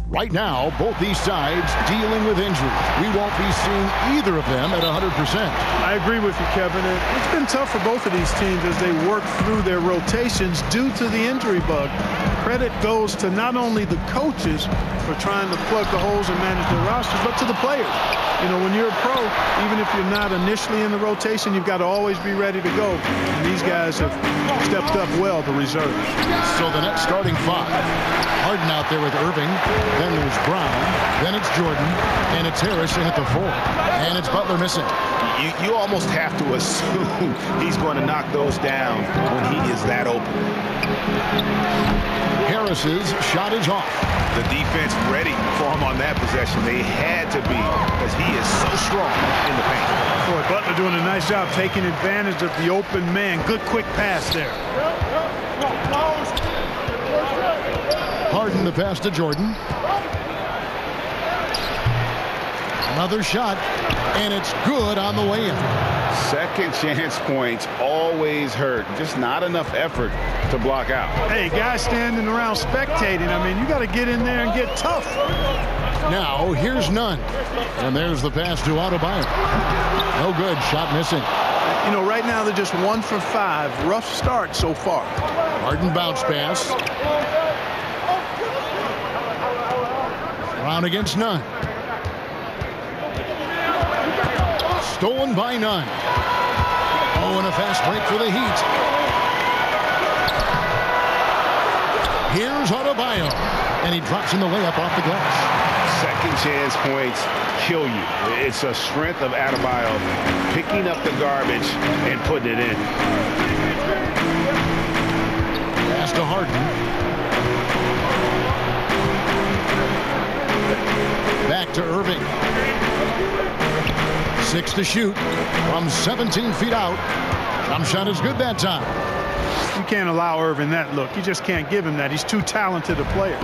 Right now, both these sides dealing with injuries. We won't be seeing either of them at 100%. I agree with you, Kevin. It's been tough for both of these teams as they work through their rotations due to the injury bug. Credit goes to not only the coaches for trying to plug the holes and manage their rosters, but to the players. You know, when you're a pro, even if you're not initially in the rotation, you've got to always be ready to go. And these guys have stepped up well, the reserves. So the next starting five. Harden out there with Irving. Then there's Brown. Then it's Jordan. And it's Harris in at the 4. And it's Butler missing. You almost have to assume he's going to knock those down when he is that open. Harris's shot is off. The defense ready for him on that possession. They had to be, because he is so strong in the paint. Boy, Butler doing a nice job taking advantage of the open man. Good quick pass there. Harden the pass to Jordan. Another shot, and it's good on the way in. Second chance points always hurt. Just not enough effort to block out. Hey, guys standing around spectating. I mean, you got to get in there and get tough. Now, here's none. And there's the pass to Adebayo. No good. Shot missing. You know, right now they're just 1 for 5. Rough start so far. Harden bounce pass. Brown against Nunn. Stolen by Nunn. Oh, and a fast break for the Heat. Here's Adebayo. And he drops in the layup off the glass. Second chance points kill you. It's a strength of Adebayo picking up the garbage and putting it in. Pass to Harden. Back to Irving. 6 to shoot from 17 feet out. Jump shot is good that time. You can't allow Irving that look. You just can't give him that. He's too talented a player.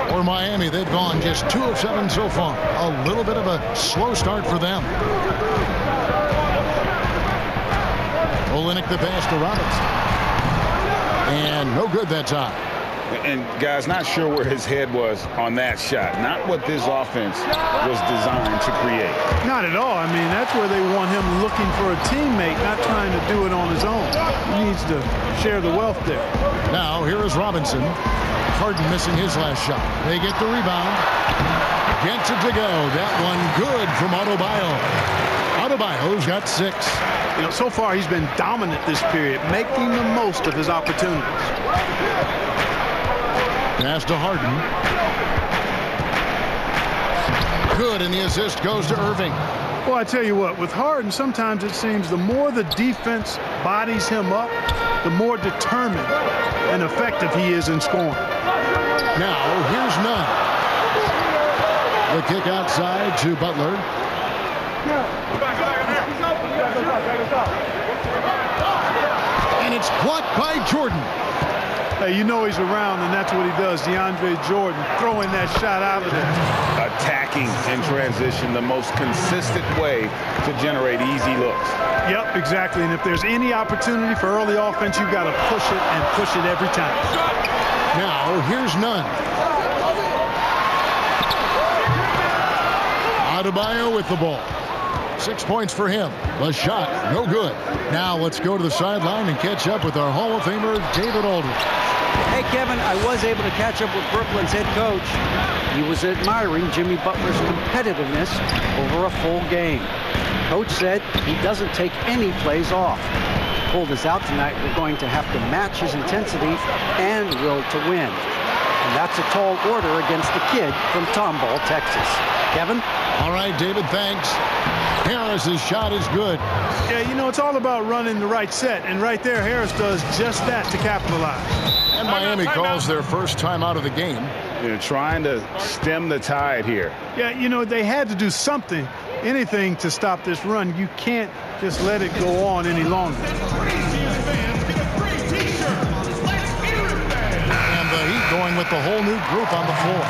For Miami, they've gone just 2 of 7 so far. A little bit of a slow start for them. Olynyk the pass to Robinson. And no good that time. And guys, not sure where his head was on that shot. Not what this offense was designed to create. Not at all. I mean, that's where they want him looking for a teammate, not trying to do it on his own. He needs to share the wealth there. Now, here is Robinson. Harden missing his last shot. They get the rebound. Gets it to go. That one good from Adebayo. Adebayo's got 6. You know, so far he's been dominant this period, making the most of his opportunities. Pass to Harden. Good, and the assist goes to Irving. Well, I tell you what, with Harden, sometimes it seems the more the defense bodies him up, the more determined and effective he is in scoring. Now, here's Nunn. The kick outside to Butler. And it's blocked by Jordan. Hey, you know he's around, and that's what he does. DeAndre Jordan throwing that shot out of there. Attacking in transition, the most consistent way to generate easy looks. Yep, exactly. And if there's any opportunity for early offense, you've got to push it and push it every time. Now, here's Nunn. Adebayo with the ball. 6 points for him. The shot, no good. Now let's go to the sideline and catch up with our Hall of Famer, David Aldridge. Hey, Kevin, I was able to catch up with Brooklyn's head coach. He was admiring Jimmy Butler's competitiveness over a full game. Coach said he doesn't take any plays off. To pull this out tonight, we're going to have to match his intensity and will to win. And that's a tall order against the kid from Tomball, Texas. Kevin? All right, David, thanks. Harris's shot is good. Yeah, you know, it's all about running the right set. And right there, Harris does just that to capitalize. And Miami calls their first time out of the game. They're trying to stem the tide here. Yeah, you know, they had to do something, anything to stop this run. You can't just let it go on any longer. And the Heat going with the whole new group on the floor.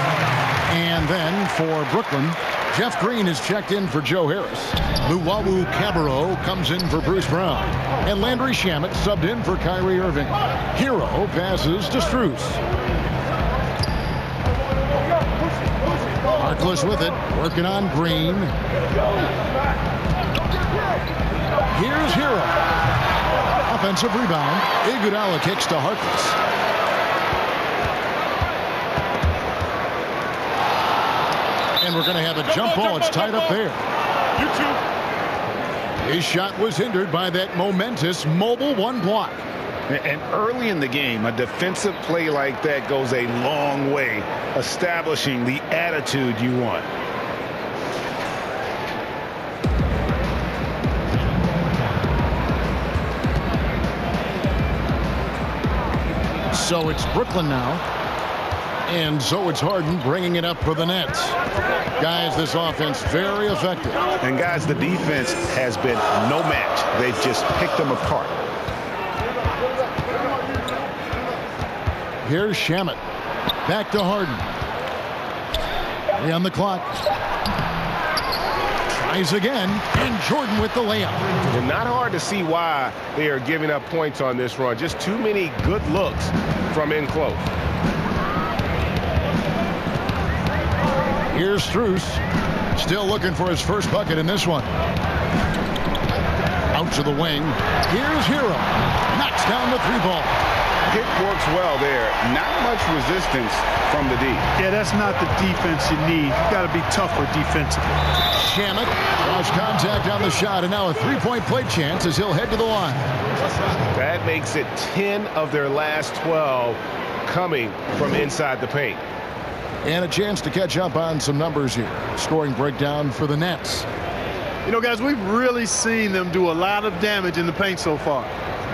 And then for Brooklyn, Jeff Green is checked in for Joe Harris. Luwawu Cabarro comes in for Bruce Brown. And Landry Shamet subbed in for Kyrie Irving. Hero passes to Strus. Douglas with it, working on Green. Here's Hero. Offensive rebound. Iguodala kicks to Harkless. And we're going to have a jump ball. It's tied up there. His shot was hindered by that momentous mobile one block. And early in the game, a defensive play like that goes a long way, establishing the attitude you want. So it's Brooklyn now. And so it's Harden bringing it up for the Nets. Guys, this offense very effective. And guys, the defense has been no match. They've just picked them apart. Here's Shamet. Back to Harden. 3 on the clock. Tries again. And Jordan with the layup. And not hard to see why they are giving up points on this run. Just too many good looks from in close. Here's Strus. Still looking for his first bucket in this one. Out to the wing. Here's Hero. Knocks down the 3-ball. It works well there. Not much resistance from the D. Yeah, that's not the defense you need. You got to be tougher defensively. Shamet draws contact on the shot, and now a 3-point play chance as he'll head to the line. That makes it 10 of their last 12 coming from inside the paint. And a chance to catch up on some numbers here. Scoring breakdown for the Nets. You know, guys, we've really seen them do a lot of damage in the paint so far.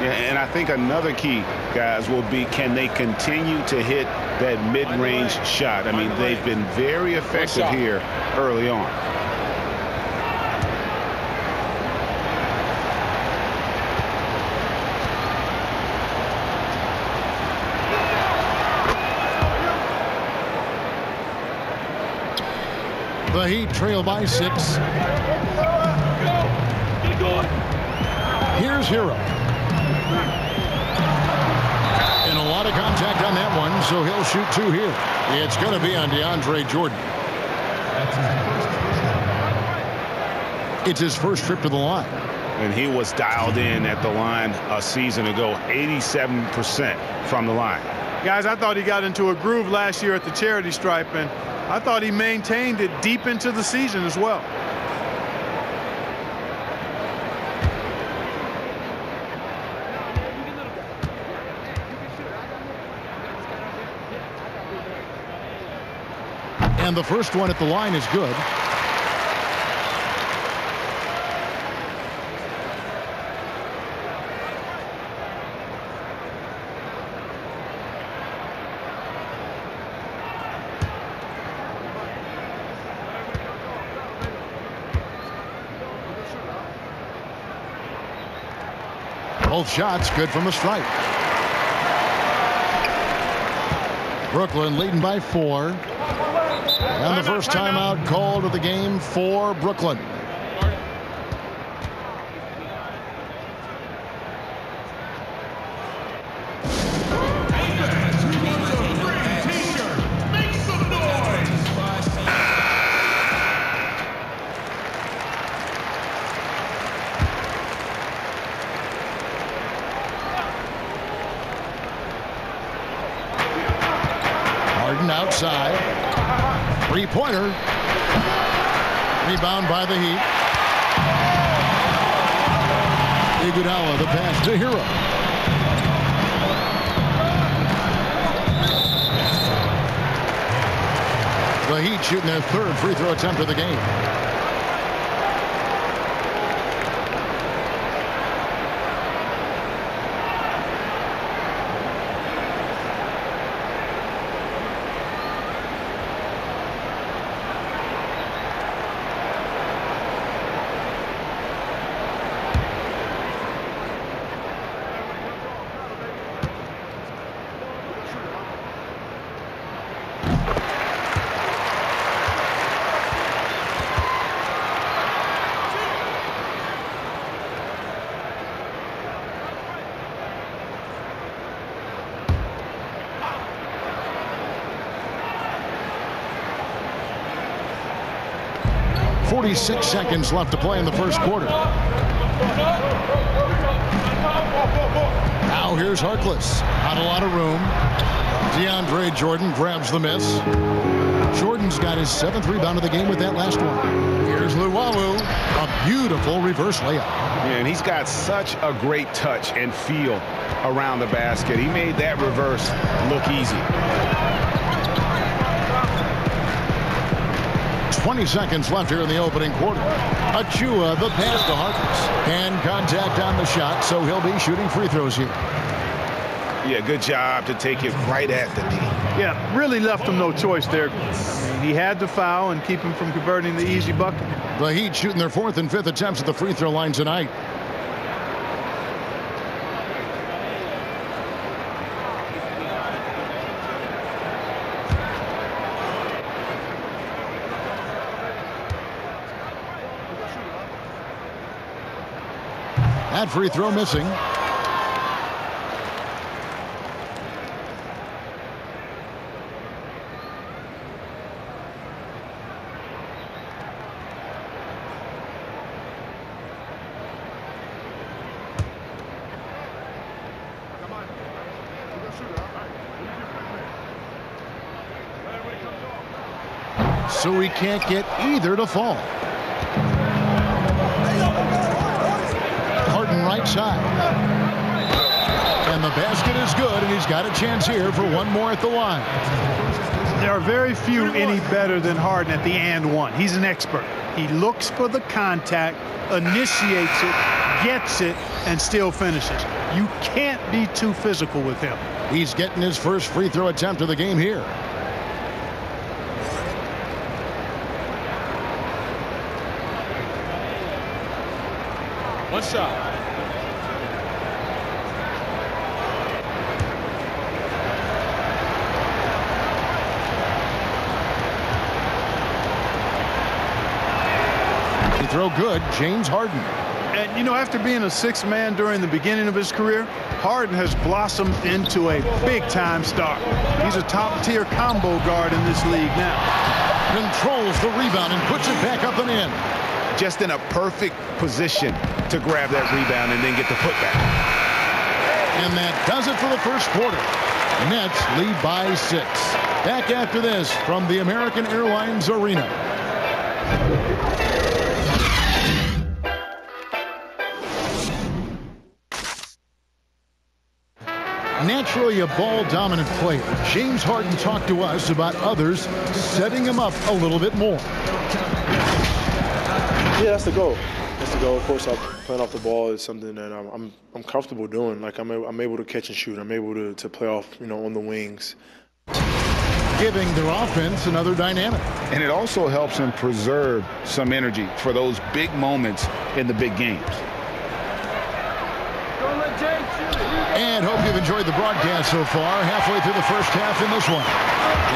Yeah, and I think another key, guys, will be can they continue to hit that mid-range shot? I mean, they've been very effective here early on. The Heat trail by 6. Here's Hero. And a lot of contact on that one, so he'll shoot 2 here. It's going to be on DeAndre Jordan. It's his first trip to the line. And he was dialed in at the line a season ago, 87% from the line. Guys, I thought he got into a groove last year at the charity stripe, and I thought he maintained it deep into the season as well. And the first one at the line is good. Both shots good from the stripe. Brooklyn leading by 4. And the first timeout called of the game for Brooklyn. Harden outside. 3-pointer. Rebound by the Heat. Iguodala, the pass to Hero. The Heat shooting their 3rd free throw attempt of the game. 46 seconds left to play in the first quarter. Now here's Harkless. Not a lot of room. DeAndre Jordan grabs the miss. Jordan's got his 7th rebound of the game with that last one. Here's Luwawu. A beautiful reverse layup. Yeah, and he's got such a great touch and feel around the basket. He made that reverse look easy. 20 seconds left here in the opening quarter. Achua, the pass to Harkless. And contact on the shot, so he'll be shooting free throws here. Yeah, good job to take it right at the knee. Yeah, really left him no choice there. He had to foul and keep him from converting the easy bucket. The Heat shooting their 4th and 5th attempts at the free throw line tonight. That free throw missing. So we can't get either to fall. Harden right side. And the basket is good, and he's got a chance here for one more at the line. There are very few any better than Harden at the and one. He's an expert. He looks for the contact, initiates it, gets it, and still finishes. You can't be too physical with him. He's getting his first free throw attempt of the game here. One shot. Free throw good, James Harden. And, you know, after being a 6th man during the beginning of his career, Harden has blossomed into a big-time star. He's a top-tier combo guard in this league now. Controls the rebound and puts it back up and in. Just in a perfect position to grab that rebound and then get the putback. And that does it for the first quarter. Nets lead by 6. Back after this from the American Airlines Arena. Naturally a ball-dominant player, James Harden talked to us about others setting him up a little bit more. Yeah, that's the goal. That's the goal. Of course, playing off the ball is something that I'm comfortable doing. Like I'm able to catch and shoot. I'm able to play off, on the wings. Giving their offense another dynamic. And it also helps him preserve some energy for those big moments in the big games. And hope you've enjoyed the broadcast so far. Halfway through the first half in this one.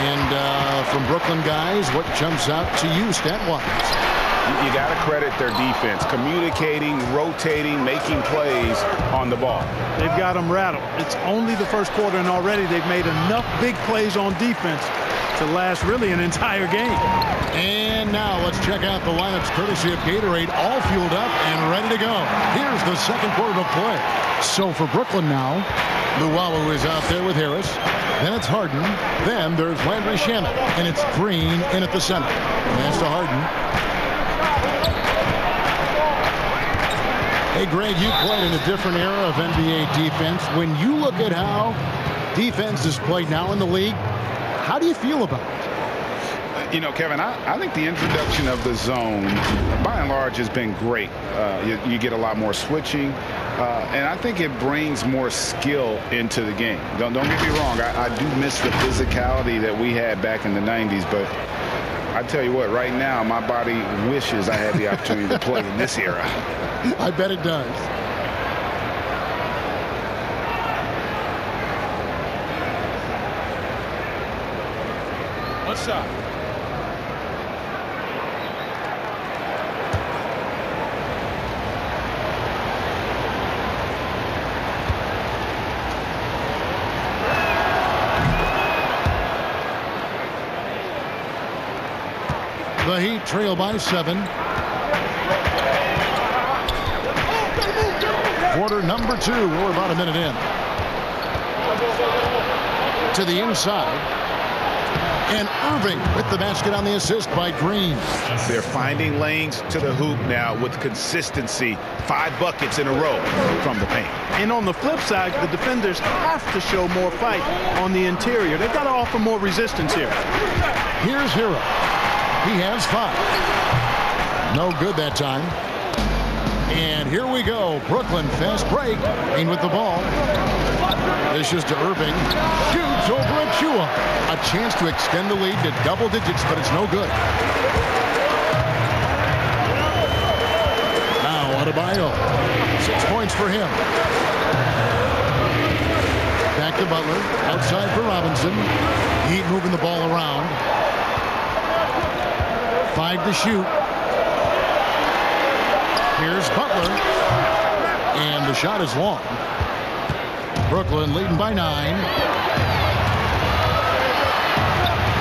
And from Brooklyn guys, what jumps out to you stat-wise? You got to credit their defense, communicating, rotating, making plays on the ball. They've got them rattled. It's only the first quarter, and already they've made enough big plays on defense to last really an entire game. And now let's check out the lineups courtesy of Gatorade, all fueled up and ready to go. Here's the second quarter of play. So for Brooklyn now, Luwawu is out there with Harris. Then it's Harden. Then there's Landry Shamet. And it's Green in at the center. Pass to Harden. Hey, Greg, you played in a different era of NBA defense. When you look at how defense is played now in the league, how do you feel about it? Kevin, I think the introduction of the zone, by and large, has been great. You get a lot more switching, and I think it brings more skill into the game. Don't get me wrong. I do miss the physicality that we had back in the 90s, but I tell you what, right now, my body wishes I had the opportunity to play in this era. I bet it does. One shot. The Heat trail by 7. Quarter number 2. We're about a minute in. To the inside. And Irving with the basket on the assist by Green. They're finding lanes to the hoop now with consistency. 5 buckets in a row from the paint. And on the flip side, the defenders have to show more fight on the interior. They've got to offer more resistance here. Here's Hero. He has 5. No good that time. And here we go. Brooklyn fast break. Green with the ball. Dishes to Irving. Shoots over Achua. A chance to extend the lead to double digits, but it's no good. Now Adebayo. 6 points for him. Back to Butler. Outside for Robinson. Heat moving the ball around. 5 to shoot. Here's Butler. And the shot is long. Brooklyn leading by 9.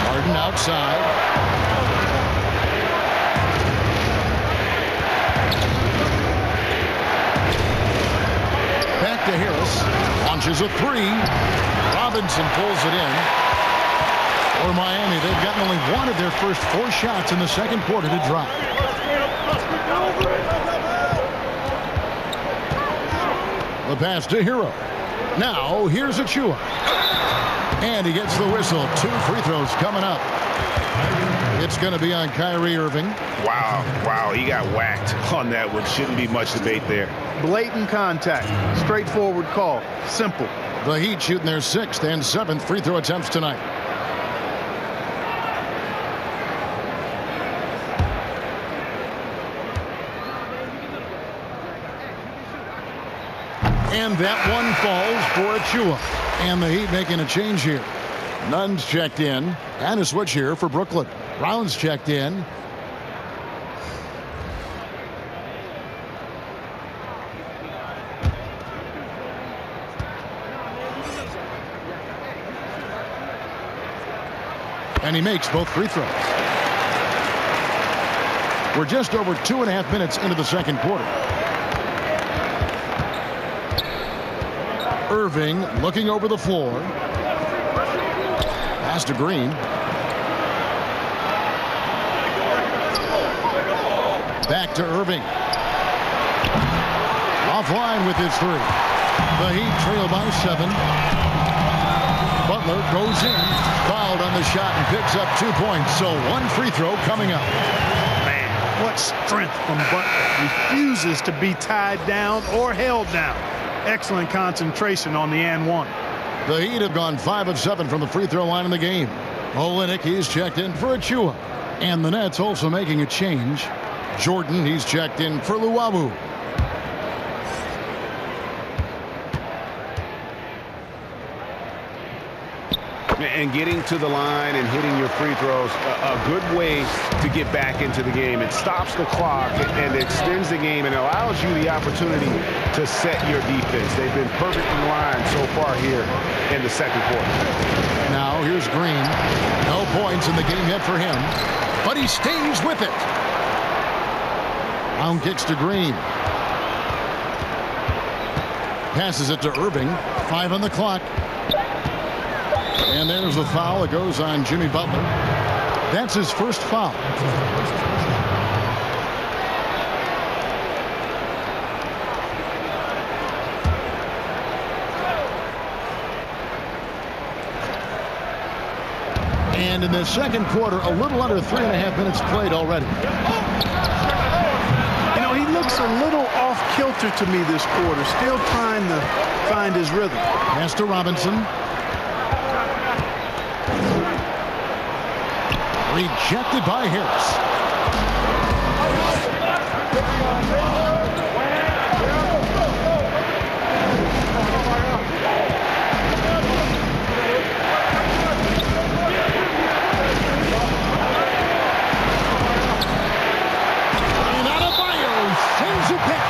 Harden outside. Back to Harris. Launches a 3. Robinson pulls it in. For Miami, they've gotten only 1 of their first 4 shots in the second quarter to drop. The pass to Hero. Now, here's Achua. And he gets the whistle. 2 free throws coming up. It's going to be on Kyrie Irving. Wow, he got whacked on that one. Shouldn't be much debate there. Blatant contact. Straightforward call. Simple. The Heat shooting their 6th and 7th free throw attempts tonight. And that one falls for Achua. And the Heat making a change here. Nunn's checked in. And a switch here for Brooklyn. Brown's checked in. And he makes both free throws. We're just over 2.5 minutes into the second quarter. Irving looking over the floor. Pass to Green. Back to Irving. Offline with his 3. The Heat trail by 7. Butler goes in. Fouled on the shot and picks up 2 points. So 1 free throw coming up. Man, what strength from Butler. Refuses to be tied down or held down. Excellent concentration on the and 1. The Heat have gone 5 of 7 from the free throw line in the game. Olynyk, he's checked in for Achua. And the Nets also making a change. Jordan, he's checked in for Luwawu. And getting to the line and hitting your free throws, a good way to get back into the game. It stops the clock and extends the game and allows you the opportunity to set your defense. They've been perfect in line so far here in the second quarter. Now here's Green. No points in the game yet for him, but he stays with it. Brown kicks to Green. Passes it to Irving. 5 on the clock. And there's the foul. It goes on Jimmy Butler. That's his first foul. And in the second quarter, a little under 3.5 minutes played already. You know, he looks a little off kilter to me this quarter. Still trying to find his rhythm. Pass to Robinson. Rejected by Harris. And Adebayo sends it back.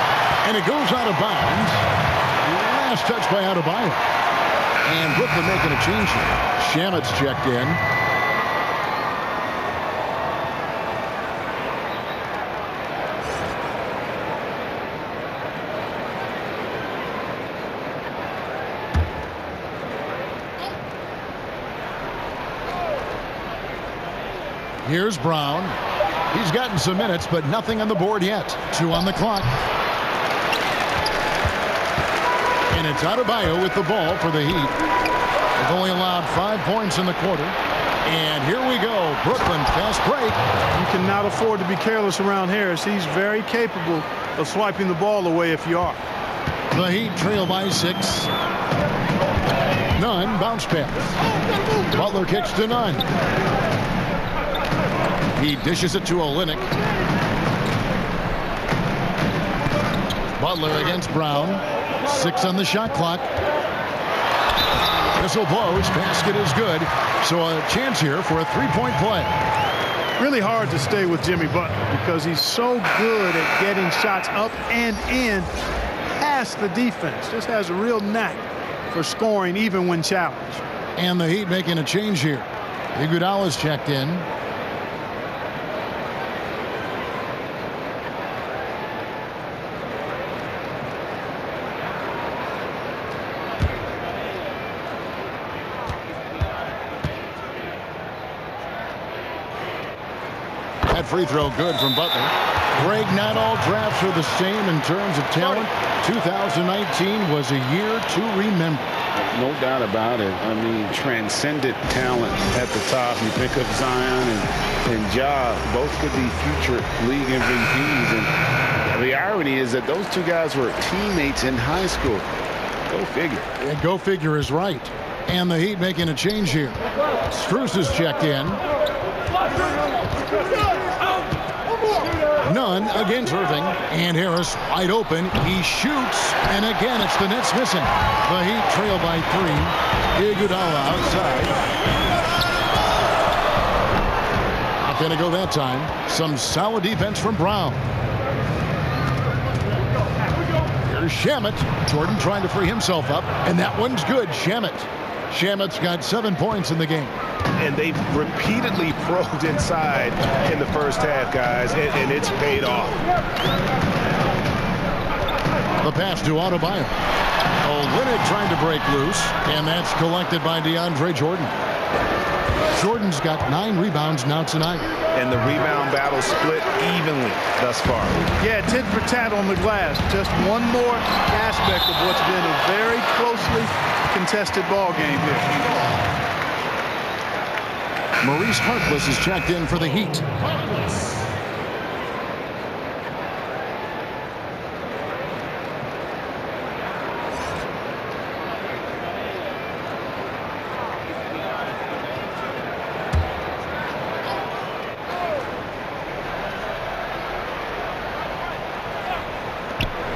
And it goes out of bounds. Last touch by Adebayo. And Brooklyn making a change here. Shamit's checked in. Here's Brown. He's gotten some minutes, but nothing on the board yet. 2 on the clock. And it's Adebayo with the ball for the Heat. They've only allowed 5 points in the quarter. And here we go. Brooklyn, fast break. You cannot afford to be careless around Harris. He's very capable of swiping the ball away if you are. The Heat trail by 6. Nunn, bounce pass. Butler kicks to Nunn. He dishes it to Olynyk. Butler against Brown. 6 on the shot clock. Whistle blows. Basket is good. So a chance here for a three-point play. Really hard to stay with Jimmy Butler because he's so good at getting shots up and in past the defense. Just has a real knack for scoring even when challenged. And the Heat making a change here. Iguodala's checked in. That free throw good from Butler. Greg, not all drafts are the same in terms of talent. 2019 was a year to remember. No doubt about it. I mean, transcendent talent at the top. You pick up Zion and Ja. Both could be future league MVPs. And the irony is that those two guys were teammates in high school. Go figure. And go figure is right. And the Heat making a change here. Strus is checked in. Nunn against Irving, and Harris wide open. He shoots, and again it's the Nets missing. The Heat trail by 3. Iguodala outside. Not going to go that time. Some solid defense from Brown. Here's Shamet. Jordan trying to free himself up, and that one's good. Shamet's got 7 points in the game. And they've repeatedly probed inside in the first half, guys, and it's paid off. The pass to Adebayo. Olynyk trying to break loose, and that's collected by DeAndre Jordan. Jordan's got 9 rebounds now tonight. And the rebound battle split evenly thus far. Yeah, tit for tat on the glass. Just one more aspect of what's been a very closely contested ball game here. Maurice Harkless is checked in for the Heat.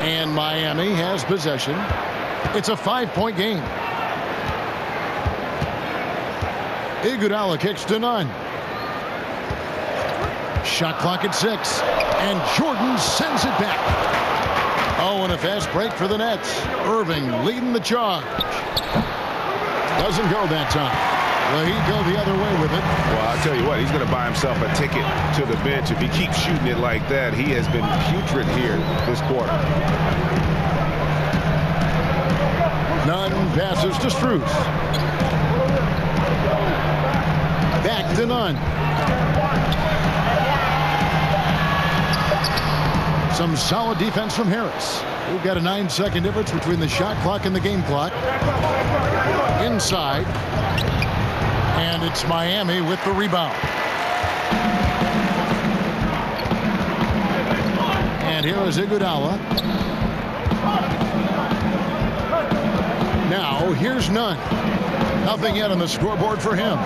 And Miami has possession. It's a 5-point game. Iguodala kicks to Nunn. Shot clock at 6. And Jordan sends it back. Oh, and a fast break for the Nets. Irving leading the charge. Doesn't go that time. The Heat go the other way with it. Well, I'll tell you what, he's going to buy himself a ticket to the bench. If he keeps shooting it like that, he has been putrid here this quarter. Nunn passes to Strus. Back to Nunn. Some solid defense from Harris. We've got a 9-second difference between the shot clock and the game clock. Inside. And it's Miami with the rebound. And here is Iguodala. Now here's Nunn. Nothing yet on the scoreboard for him.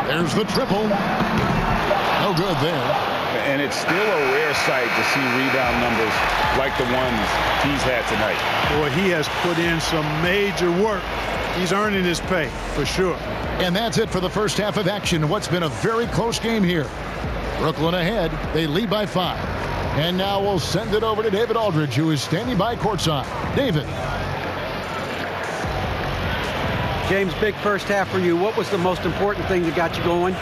There's the triple. No good there. And it's still a rare sight to see rebound numbers like the ones he's had tonight. Boy, he has put in some major work. He's earning his pay, for sure. And that's it for the first half of action. What's been a very close game here. Brooklyn ahead. They lead by 5. And now we'll send it over to David Aldridge, who is standing by courtside. David. James, big first half for you. What was the most important thing that got you going?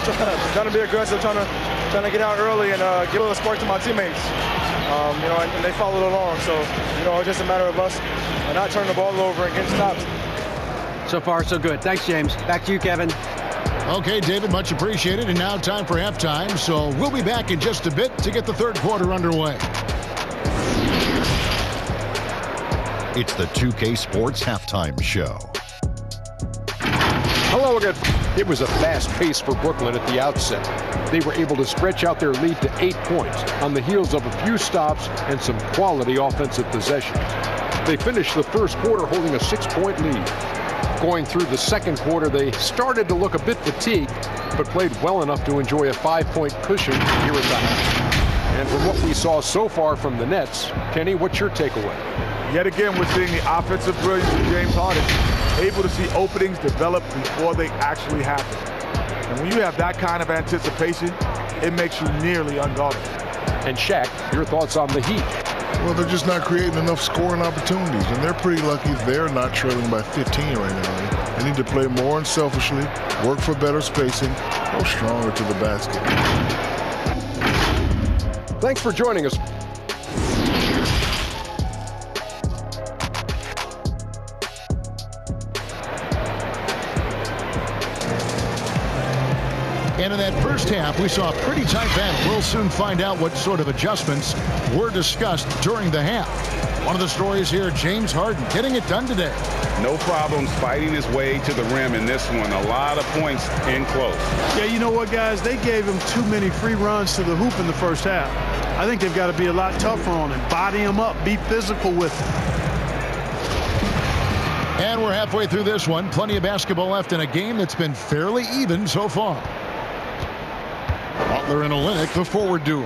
Just trying to be aggressive, trying to get out early and give a little spark to my teammates. And they followed along. So, it's just a matter of us not turning the ball over and getting stops. So far, so good. Thanks, James. Back to you, Kevin. Okay, David, much appreciated. And now time for halftime. So we'll be back in just a bit to get the third quarter underway. It's the 2K Sports Halftime Show. Hello again. It was a fast pace for Brooklyn at the outset. They were able to stretch out their lead to 8 points on the heels of a few stops and some quality offensive possessions. They finished the first quarter holding a 6-point lead. Going through the second quarter, they started to look a bit fatigued, but played well enough to enjoy a 5-point cushion here at the half. And from what we saw so far from the Nets, Kenny, what's your takeaway? Yet again, we're seeing the offensive brilliance of James Harden, able to see openings develop before they actually happen. And when you have that kind of anticipation, it makes you nearly unguardable. And Shaq, your thoughts on the Heat? Well, they're just not creating enough scoring opportunities, and they're pretty lucky they're not trailing by 15 right now. They need to play more unselfishly, work for better spacing, go stronger to the basket. Thanks for joining us. And in that first half, we saw a pretty tight battle. We'll soon find out what sort of adjustments were discussed during the half. One of the stories here, James Harden getting it done today. No problems fighting his way to the rim in this one. A lot of points in close. Yeah, you know what, guys? They gave him too many free runs to the hoop in the first half. I think they've got to be a lot tougher on him. Body him up. Be physical with him. And we're halfway through this one. Plenty of basketball left in a game that's been fairly even so far. Butler and Olynyk, the forward duo.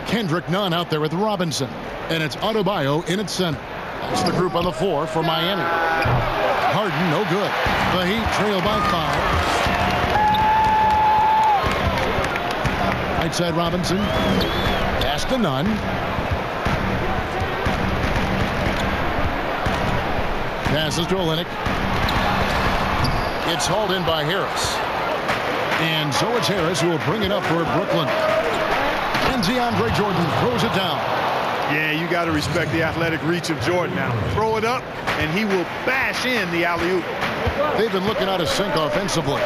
Kendrick Nunn out there with Robinson. And it's Adebayo in its center. That's the group on the floor for Miami. Harden, no good. The Heat trail by 5. Right side Robinson. Pass to Nunn. Passes to Olynyk. It's hauled in by Harris. And so it's Harris who will bring it up for Brooklyn. And DeAndre Jordan throws it down. Yeah, you got to respect the athletic reach of Jordan now. Throw it up, and he will bash in the alley-oop. They've been looking out of sync offensively.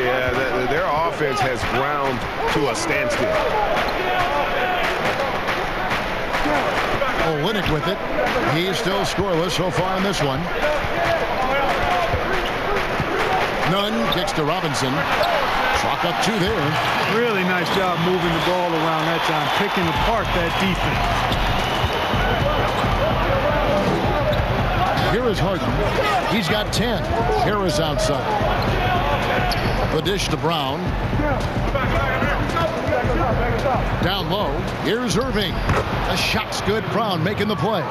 Yeah, their offense has ground to a standstill. Olynyk with it. He's still scoreless so far in this one. Nunn kicks to Robinson. Chalk up 2 there. Really nice job moving the ball around that time, picking apart that defense. Here is Harden. He's got 10. Harris outside. The dish to Brown. Down low. Here's Irving. The shot's good. Brown making the play.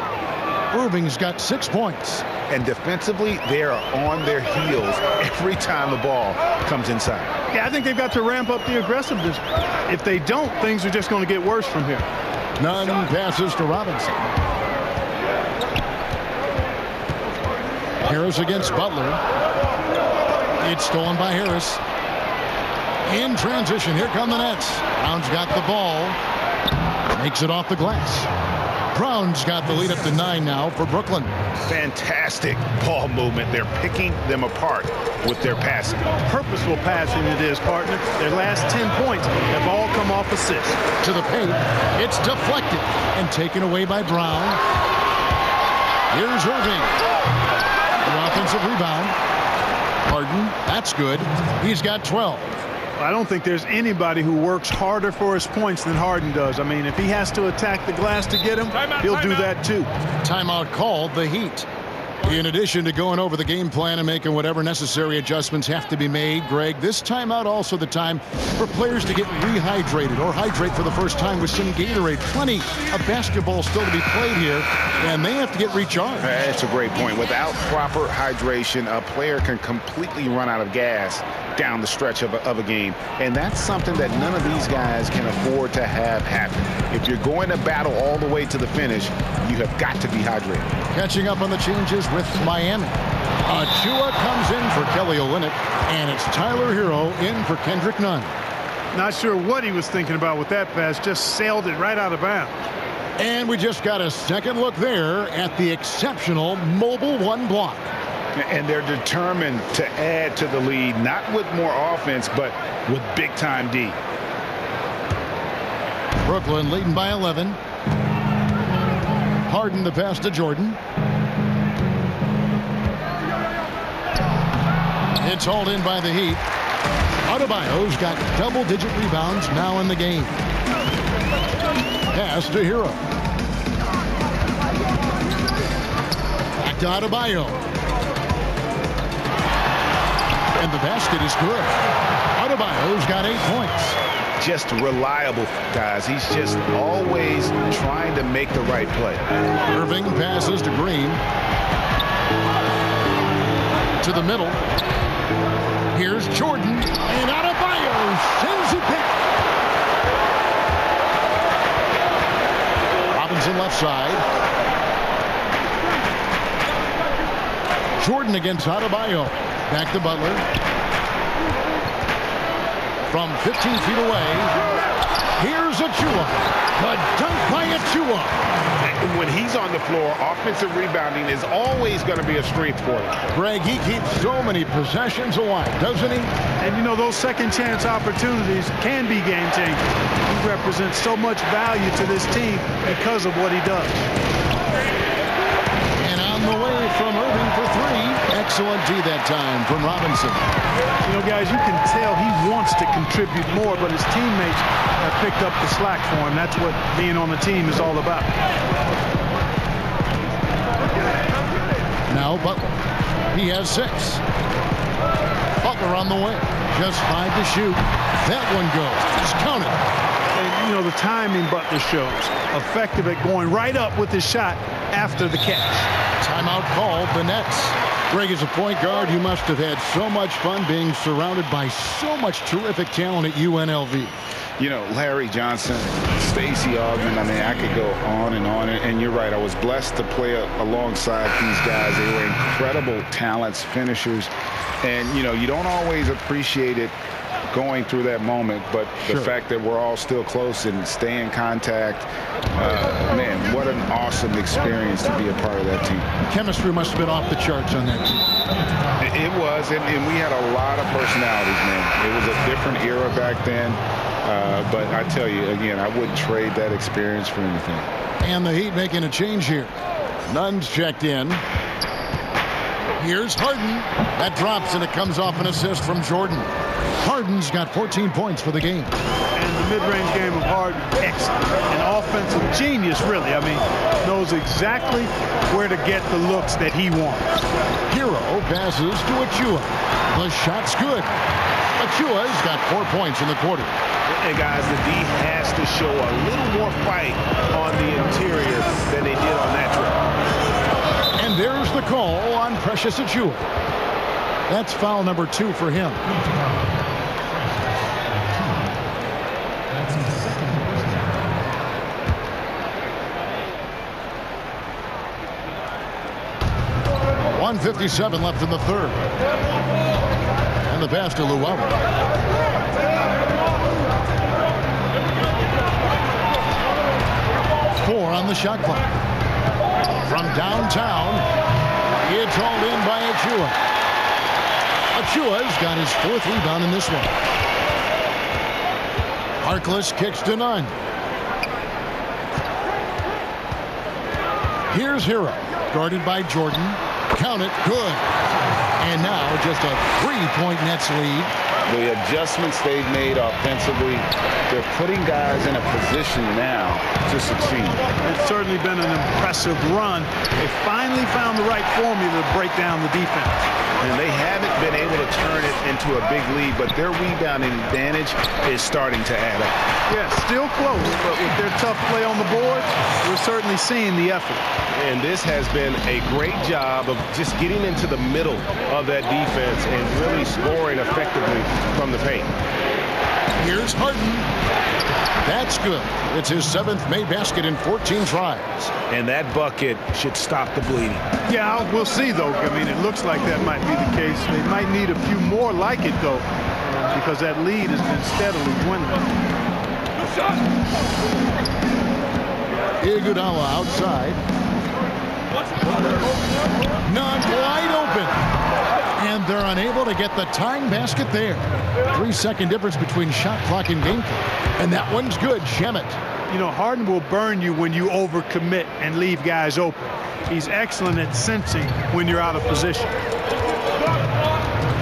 Irving's got 6 points. And defensively, they are on their heels every time the ball comes inside. Yeah, I think they've got to ramp up the aggressiveness. If they don't, things are just going to get worse from here. Nunn passes to Robinson. Harris against Butler. It's stolen by Harris. In transition, here come the Nets. Brown's got the ball. Makes it off the glass. Brown's got the lead up to 9 now for Brooklyn. Fantastic ball movement. They're picking them apart with their passing. Purposeful passing it is, partner. Their last 10 points have all come off assists. To the paint. It's deflected and taken away by Brown. Here's Irving. The offensive rebound. Harden, that's good. He's got 12. I don't think there's anybody who works harder for his points than Harden does. I mean, if he has to attack the glass to get him, he'll do that too. Timeout called, the Heat. In addition to going over the game plan and making whatever necessary adjustments have to be made, Greg, this timeout also the time for players to get rehydrated or hydrate for the first time with some Gatorade. Plenty of basketball still to be played here, and they have to get recharged. That's a great point. Without proper hydration, a player can completely run out of gas down the stretch of a game, and that's something that none of these guys can afford to have happen. If you're going to battle all the way to the finish, you have got to be hydrated. Catching up on the changes with Miami. Achua comes in for Kelly Olynyk, and it's Tyler Hero in for Kendrick Nunn. Not sure what he was thinking about with that pass, just sailed it right out of bounds. And we just got a second look there at the exceptional mobile 1 block. And they're determined to add to the lead, not with more offense, but with big-time D. Brooklyn leading by 11. Harden the pass to Jordan. It's hauled in by the Heat. Adebayo's got double-digit rebounds now in the game. Pass to Hero. Back to Adebayo. And the basket is good. Adebayo's got 8 points. Just reliable, guys. He's just always trying to make the right play. Irving passes to Green. To the middle. Here's Jordan. And Adebayo sends it back. Robinson left side. Jordan against Adebayo. Back to Butler. From 15 feet away, here's Achua. The dunk by Achua. When he's on the floor, offensive rebounding is always going to be a strength for him. Greg, he keeps so many possessions alive, doesn't he? And, you know, those second chance opportunities can be game changing. He represents so much value to this team because of what he does. And on the way from Irving for 3. Excellent D that time from Robinson. You know, guys, you can tell he wants to contribute more, but his teammates have picked up the slack for him. That's what being on the team is all about. Now Butler. He has 6. Butler on the way. Just 5 to shoot. That one goes. Just count it. And, you know, the timing Butler shows. Effective at going right up with his shot after the catch. Timeout called. The Nets. Greg, as a point guard, you must have had so much fun being surrounded by so much terrific talent at UNLV. You know, Larry Johnson, Stacey Augmon, I mean, I could go on. And you're right, I was blessed to play alongside these guys. They were incredible talents, finishers. And, you know, you don't always appreciate it going through that moment, but the fact that we're all still close and stay in contact, man, what an awesome experience to be a part of that team. Chemistry must have been off the charts on that team. It was, and we had a lot of personalities, man. It was a different era back then, but I tell you, again, I wouldn't trade that experience for anything. And the Heat making a change here. Nunn's checked in. Here's Harden. That drops, and it comes off an assist from Jordan. Harden's got 14 points for the game. And the mid-range game of Harden, excellent. An offensive genius, really. I mean, knows exactly where to get the looks that he wants. Hero passes to Achua. The shot's good. Achua's got 4 points in the quarter. And guys, the D has to show a little more fight on the interior than they did on that trip. And there's the call on Precious Achua. That's foul number 2 for him. .157 left in the third. And the pass to Luwawu. Four on the shot clock. From downtown, it's hauled in by Achua. Achua's got his 4th rebound in this one. Harkless kicks to Nunn. Here's Hero, guarded by Jordan. Count it, good. And now just a 3-point Nets lead. The adjustments they've made offensively, they're putting guys in a position now to succeed. It's certainly been an impressive run. They finally found the right formula to break down the defense. And they haven't been able to turn it into a big lead, but their rebounding advantage is starting to add up. Yeah, still close, but with their tough play on the board, we're certainly seeing the effort. And this has been a great job of just getting into the middle of that defense and really scoring effectively from the paint. Here's Harden. That's good. It's his 7th made basket in 14 tries. And that bucket should stop the bleeding. Yeah, we'll see, though. I mean, it looks like that might be the case. They might need a few more like it, though, because that lead has been steadily dwindling. Iguodala outside. Nunn wide open. And they're unable to get the tying basket there. 3-second difference between shot clock and game clock. And that one's good. Shemet. You know, Harden will burn you when you overcommit and leave guys open. He's excellent at sensing when you're out of position.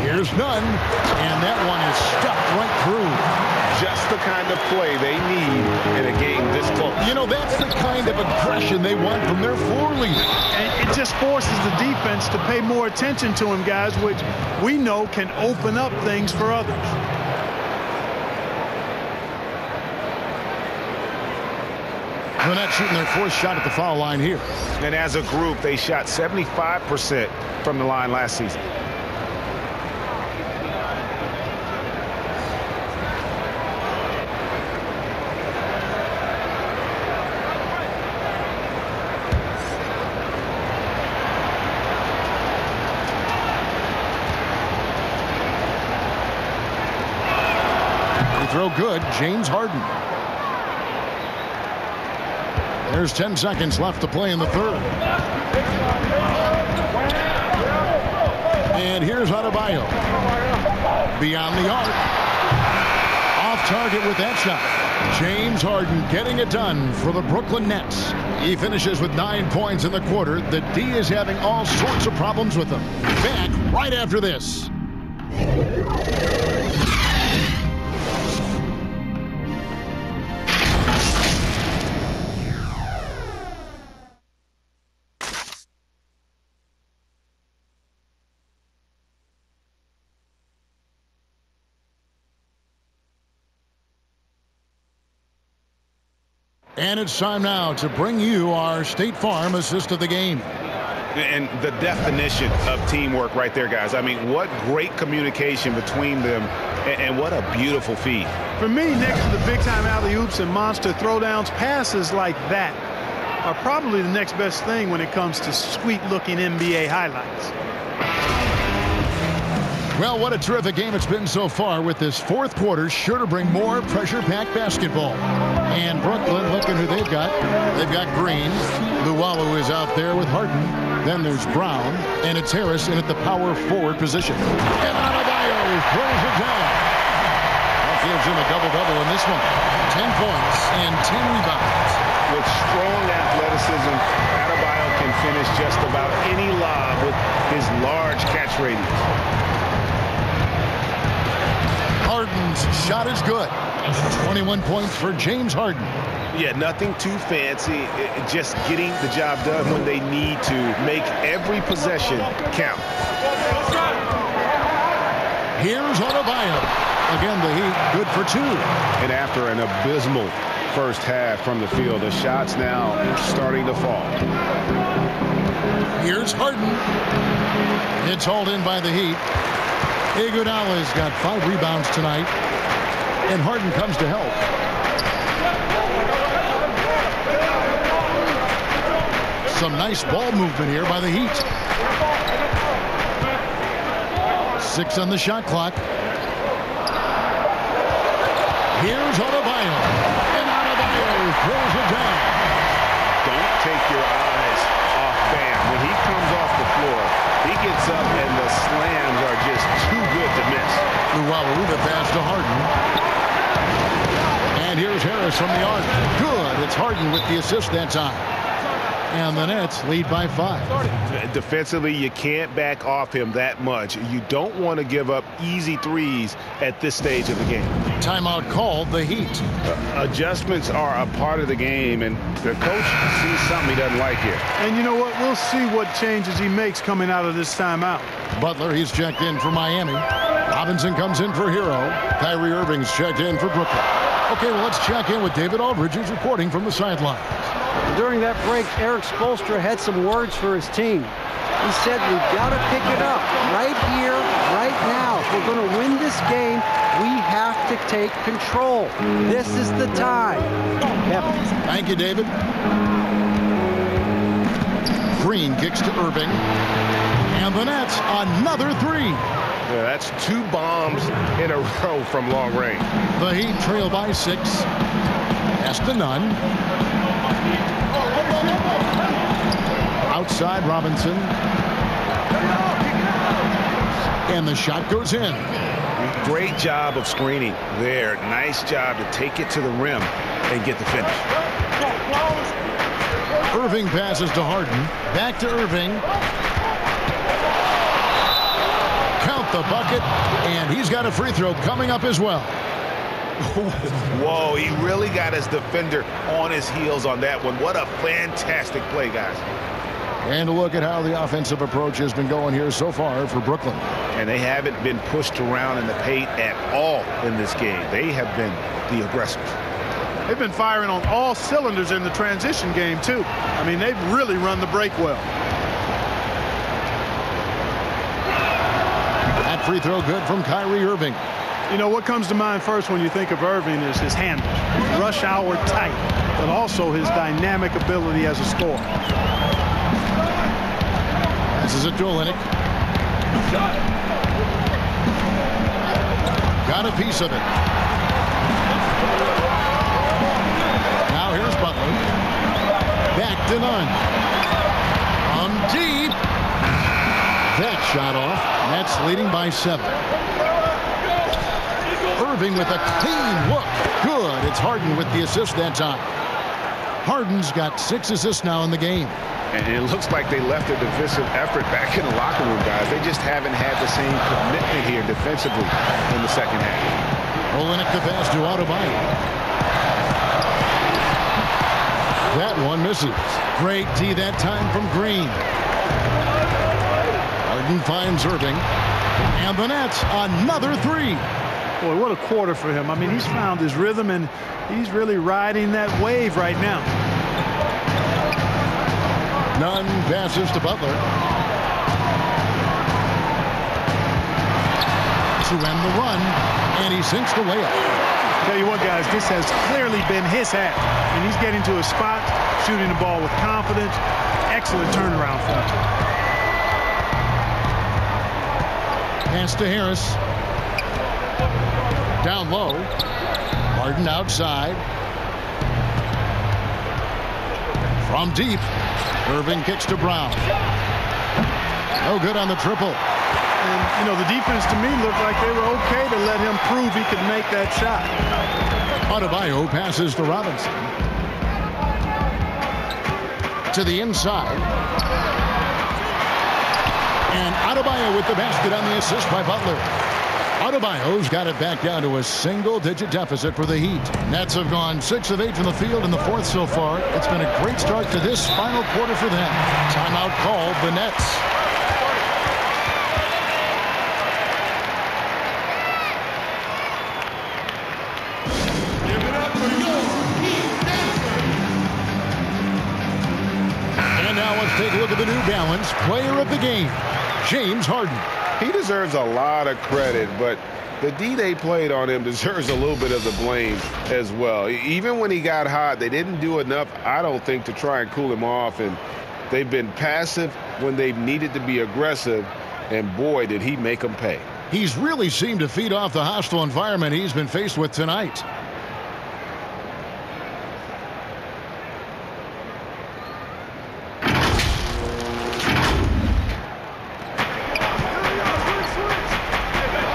Here's Nunn, and that one is stuck right through. Just the kind of play they need in a game this close. You know, that's the kind of aggression they want from their floor leader. And it just forces the defense to pay more attention to him, guys, which we know can open up things for others. They're not shooting their fourth shot at the foul line here. And as a group, they shot 75% from the line last season. Throw good. James Harden. There's 10 seconds left to play in the third. And here's Adebayo. Beyond the arc. Off target with that shot. James Harden getting it done for the Brooklyn Nets. He finishes with 9 points in the quarter. The D is having all sorts of problems with him. Back right after this. And it's time now to bring you our State Farm assist of the game. And the definition of teamwork right there, guys. I mean, what great communication between them, and what a beautiful feed. For me, next to the big-time alley-oops and monster throwdowns, passes like that are probably the next best thing when it comes to sweet-looking NBA highlights. Well, what a terrific game it's been so far, with this fourth quarter sure to bring more pressure-packed basketball. And Brooklyn, looking who they've got. They've got Green. Luwawu is out there with Harden. Then there's Brown. And it's Harrison at the power forward position. And Adebayo throws it down. That gives him a double-double in this one. 10 points and 10 rebounds. With strong athleticism, Adebayo can finish just about any lob with his large catch radius. Harden's shot is good. 21 points for James Harden. Yeah, nothing too fancy. Just getting the job done when they need to. Make every possession count. Here's Adebayo. Again, the Heat good for 2. And after an abysmal first half from the field, the shots now starting to fall. Here's Harden. It's hauled in by the Heat. Iguodala's got 5 rebounds tonight, and Harden comes to help. Some nice ball movement here by the Heat. 6 on the shot clock. Here's Adebayo, and Adebayo throws it down. Don't take your eyes off Bam. When he comes off the floor, he gets up and the slams are just too good to miss. Luwawu, the pass to Harden. And here's Harris from the arc. Good. It's Harden with the assist that time. And the Nets lead by 5. Defensively, you can't back off him that much. You don't want to give up easy threes at this stage of the game. Timeout called, the Heat. Adjustments are a part of the game, and the coach sees something he doesn't like here. And you know what? We'll see what changes he makes coming out of this timeout. Butler, he's checked in for Miami. Robinson comes in for Hero. Kyrie Irving's checked in for Brooklyn. Okay, well, let's check in with David Aldridge, who's reporting from the sideline. During that break, Eric Spoelstra had some words for his team. He said, we've got to pick it up right here, right now. If we're going to win this game, we have to take control. This is the time. Kevin. Thank you, David. Green kicks to Irving. And the Nets, another 3. Yeah, that's 2 bombs in a row from long range. The Heat trail by 6. Pass to Nunn. Outside Robinson. And the shot goes in. Great job of screening there. Nice job to take it to the rim and get the finish. Irving passes to Harden. Back to Irving. Count the bucket. And he's got a free throw coming up as well. Whoa, he really got his defender on his heels on that one. What a fantastic play, guys. And a look at how the offensive approach has been going here so far for Brooklyn. And they haven't been pushed around in the paint at all in this game. They have been the aggressors. They've been firing on all cylinders in the transition game, too. I mean, they've really run the break well. That free throw good from Kyrie Irving. You know, what comes to mind first when you think of Irving is his handle. Rush hour tight, but also his dynamic ability as a scorer. This is a Olynyk. Got a piece of it. Now here's Butler. Back to none. Deep. That shot off. Nets leading by 7. Irving with a clean look. Good. It's Harden with the assist that time. Harden's got 6 assists now in the game. And it looks like they left a defensive effort back in the locker room, guys. They just haven't had the same commitment here defensively in the second half. Olynyk the pass to Adebayo. That one misses. Great D that time from Green. Harden finds Irving. And the Nets, another 3. Boy, what a quarter for him. I mean, he's found his rhythm, and he's really riding that wave right now. Nunn passes to Butler. To end the run, and he sinks the layup. Tell you what, guys, this has clearly been his hat. And he's getting to a spot, shooting the ball with confidence. Excellent turnaround for him. Pass to Harris. Down low. Harden outside. From deep. Irving kicks to Brown. No good on the triple. And, you know, the defense to me looked like they were okay to let him prove he could make that shot. Adebayo passes to Robinson. To the inside. And Adebayo with the basket on the assist by Butler. Adebayo's got it back down to a single-digit deficit for the Heat. Nets have gone 6 of 8 from the field in the 4th so far. It's been a great start to this final quarter for them. Timeout called the Nets. And now let's take a look at the New Balance player of the game, James Harden. He deserves a lot of credit, but the D they played on him deserves a little bit of the blame as well. Even when he got hot, they didn't do enough, I don't think, to try and cool him off. And they've been passive when they've needed to be aggressive. And boy, did he make them pay. He's really seemed to feed off the hostile environment he's been faced with tonight.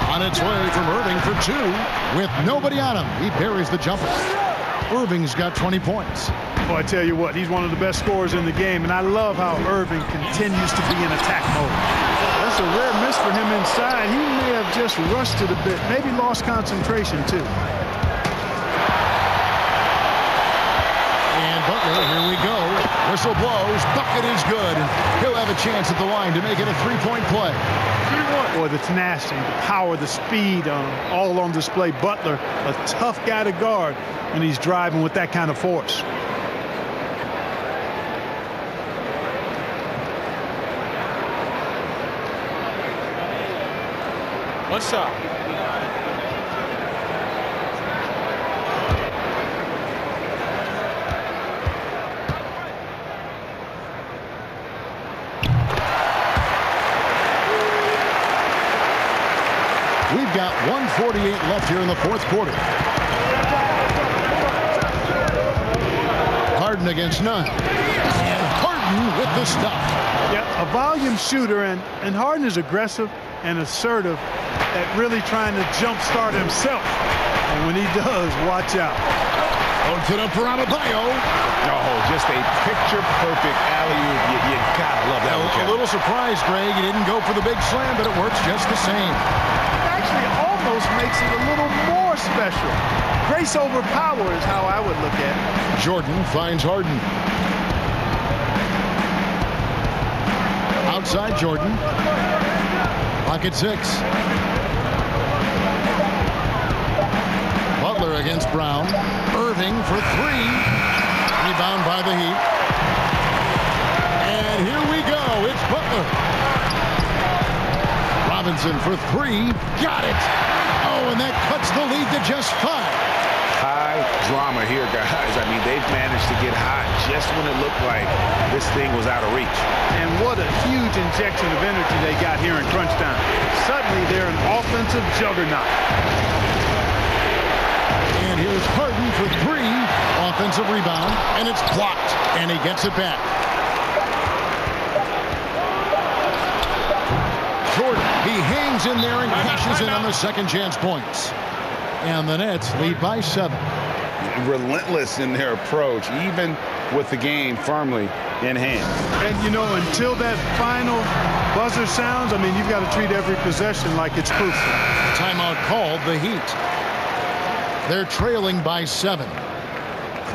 On its way from Irving for 2 with nobody on him. He buries the jumper. Irving's got 20 points. Well, I tell you what, he's one of the best scorers in the game, and I love how Irving continues to be in attack mode. That's a rare miss for him inside. He may have just rushed it a bit, maybe lost concentration too. And Butler, here we go. Whistle blows, bucket is good. He'll have a chance at the line to make it a 3-point play. Boy, the tenacity, the power, the speed, all on display. Butler, a tough guy to guard when he's driving with that kind of force. One shot. We've got 1:48 left here in the 4th quarter. Harden against Nunn. And Harden Harden with the stuff. Yeah, a volume shooter, and Harden is aggressive and assertive at really trying to jumpstart himself. And when he does, watch out. To the Adebayo. Oh, just a picture-perfect alley-oop. You gotta love that one, Kevin. A little surprised, Greg. He didn't go for the big slam, but it works just the same. It actually almost makes it a little more special. Grace over power is how I would look at it. Jordan finds Harden. Outside Jordan. Pocket 6. Butler against Brown. Irving for 3. Rebound by the Heat. And here we go. It's Butler. Robinson for 3. Got it. Oh, and that cuts the lead to just 5. High drama here, guys. I mean, they've managed to get hot just when it looked like this thing was out of reach. And what a huge injection of energy they got here in crunch time. Suddenly, they're an offensive juggernaut. And here's Harden for 3. Offensive rebound, and it's blocked, and he gets it back. Jordan, he hangs in there and cashes in on the second chance points. And the Nets lead by 7. Relentless in their approach, even with the game firmly in hand. And, you know, until that final buzzer sounds, I mean, you've got to treat every possession like it's crucial. Timeout called, the Heat. They're trailing by 7.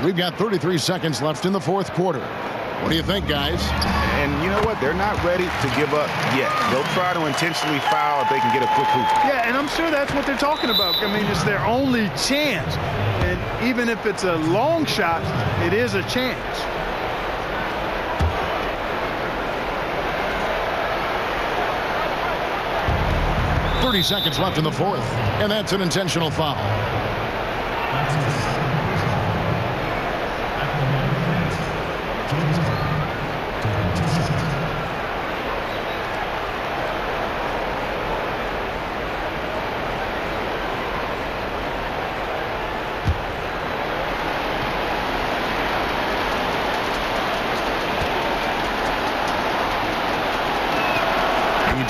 We've got 33 seconds left in the fourth quarter. What do you think, guys? And you know what? They're not ready to give up yet. They'll try to intentionally foul if they can get a quick hoop. Yeah, and I'm sure that's what they're talking about. I mean, it's their only chance. And even if it's a long shot, it is a chance. .30 seconds left in the fourth, and that's an intentional foul.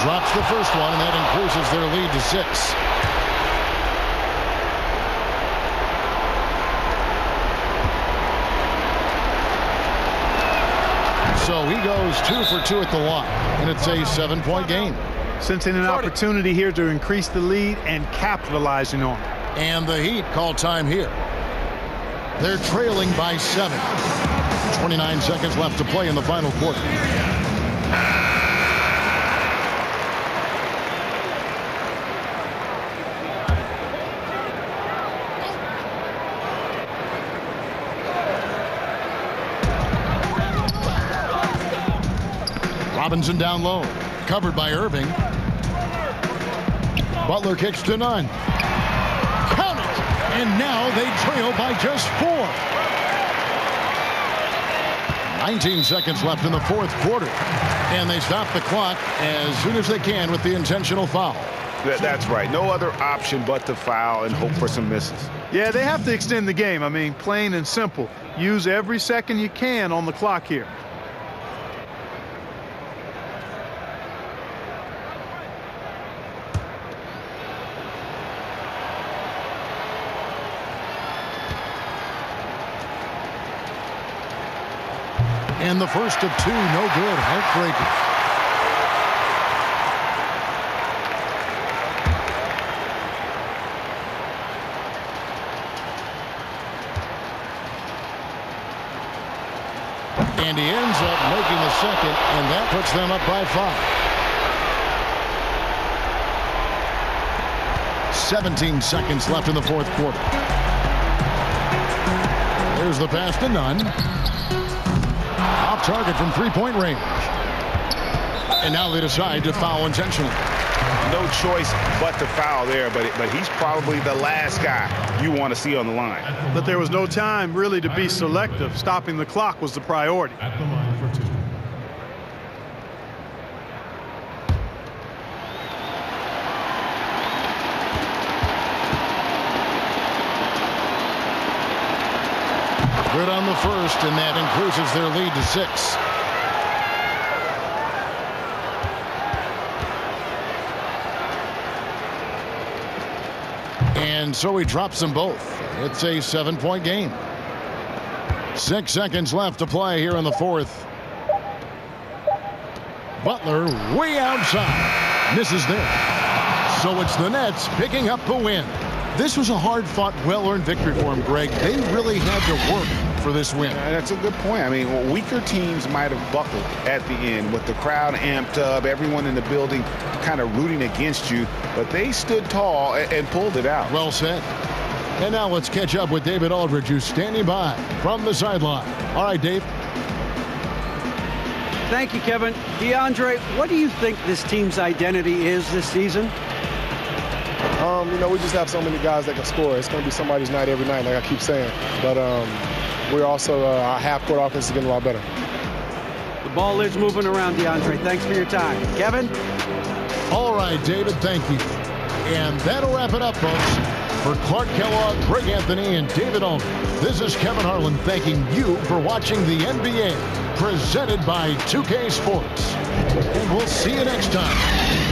Drops the first one, and that increases their lead to 6. So he goes 2 for 2 at the line, and it's a 7-point game. Sensing an opportunity here to increase the lead and capitalizing on it. And the Heat call time here. They're trailing by 7. 29 seconds left to play in the final quarter. Robinson down low, covered by Irving. Butler kicks to none. Count it! And now they trail by just 4. 19 seconds left in the fourth quarter. And they stop the clock as soon as they can with the intentional foul. That's right. No other option but to foul and hope for some misses. Yeah, they have to extend the game. I mean, plain and simple. Use every second you can on the clock here. And the first of 2, no good. Heartbreaker. And he ends up making the second, and that puts them up by 5. 17 seconds left in the fourth quarter. There's the pass to Nunn. Off target from three-point range. And now they decide to foul intentionally. No choice but to foul there, but he's probably the last guy you want to see on the line. But there was no time really to be selective. Stopping the clock was the priority. At the line for 2. Good on the first, and that increases their lead to 6. And so he drops them both. It's a 7-point game. 6 seconds left to play here in the fourth. Butler way outside. Misses there. So it's the Nets picking up the win. This was a hard-fought, well-earned victory for them, Greg. They really had to work for this win. That's a good point. I mean, weaker teams might have buckled at the end with the crowd amped up, everyone in the building kind of rooting against you, but they stood tall and pulled it out. Well said. And now let's catch up with David Aldridge, who's standing by from the sideline. All right, Dave. Thank you, Kevin. DeAndre, what do you think this team's identity is this season? We just have so many guys that can score. It's going to be somebody's night every night, like I keep saying. But we're also, our half-court offense is getting a lot better. The ball is moving around, DeAndre. Thanks for your time. Kevin? All right, David, thank you. And that'll wrap it up, folks. For Clark Kellogg, Greg Anthony, and David Aldridge, this is Kevin Harlan thanking you for watching the NBA, presented by 2K Sports. And we'll see you next time.